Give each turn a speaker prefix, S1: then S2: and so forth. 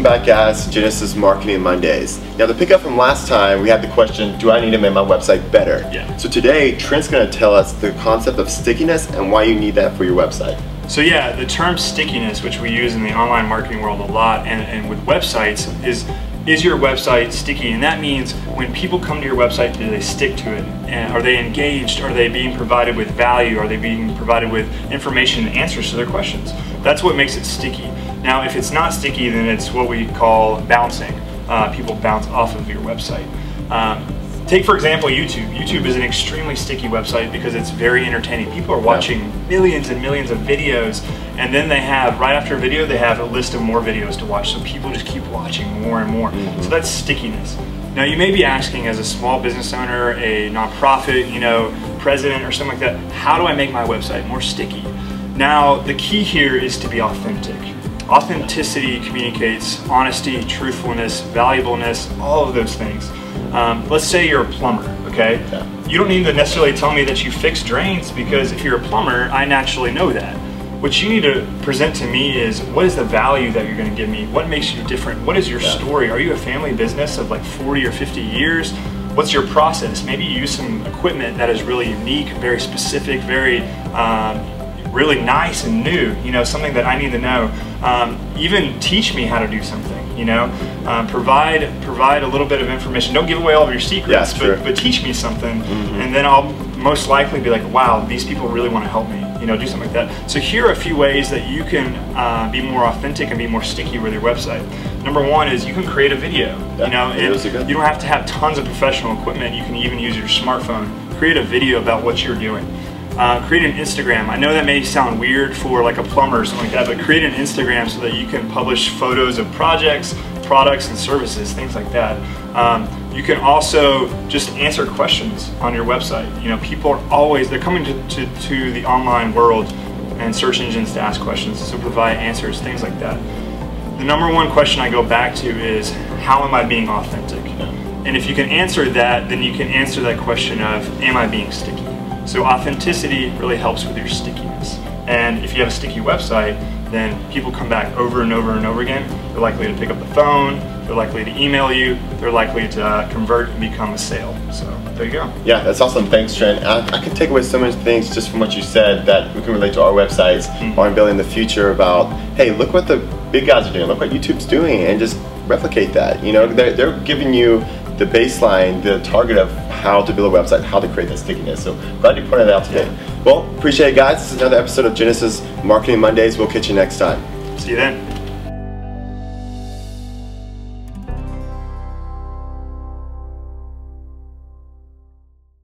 S1: back, guys. Genesis Marketing Mondays. Now, to pick up from last time, we had the question, do I need to make my website better?
S2: Yeah.
S1: So today, Trent's going to tell us the concept of stickiness and why you need that for your website.
S2: So yeah, the term stickiness, which we use in the online marketing world a lot, and with websites, is your website sticky? And that means when people come to your website, do they stick to it? And are they engaged? Are they being provided with value? Are they being provided with information and answers to their questions? That's what makes it sticky. Now, if it's not sticky, then it's what we call bouncing. People bounce off of your website. Take, for example, YouTube. YouTube is an extremely sticky website because it's very entertaining. People are watching millions and millions of videos, and then they have, right after a video, they have a list of more videos to watch. So people just keep watching more and more. So that's stickiness. Now, you may be asking, as a small business owner, a nonprofit, president or something like that, how do I make my website more sticky? Now, the key here is to be authentic. Authenticity communicates honesty, truthfulness, valuableness, all of those things. Let's say you're a plumber, okay? Yeah. You don't need to necessarily tell me that you fix drains, because if you're a plumber, I naturally know that. What you need to present to me is, what is the value that you're going to give me? What makes you different? What is your story? Are you a family business of like 40 or 50 years? What's your process? Maybe you use some equipment that is really unique, very specific, very really nice and new, something that I need to know. Even teach me how to do something, provide a little bit of information. Don't give away all of your secrets, but teach me something, and then I'll most likely be like, wow, these people really want to help me, do something like that. So here are a few ways that you can be more authentic and be more sticky with your website. Number one is you can create a video. You don't have to have tons of professional equipment. You can even use your smartphone. Create a video about what you're doing. Create an Instagram. I know that may sound weird for like a plumber or something like that, but create an Instagram so that you can publish photos of projects, products, and services, things like that. You can also just answer questions on your website. People are always, they're coming to the online world and search engines to ask questions, so provide answers, things like that. The number one question I go back to is, how am I being authentic? And if you can answer that, then you can answer that question of, am I being sticky? So authenticity really helps with your stickiness. And if you have a sticky website, then people come back over and over and over again. They're likely to pick up the phone, they're likely to email you, they're likely to convert and become a sale. So there you go. Yeah,
S1: that's awesome. Thanks, Trent. I can take away so many things just from what you said that we can relate to our websites or building in the future about, hey, look what the big guys are doing, look what YouTube's doing, and just replicate that. They're giving you the baseline, the target of how to build a website, how to create that stickiness. So glad you pointed that out today. Well, appreciate it, guys. This is another episode of Genesis Marketing Mondays. We'll catch you next time.
S2: See you then.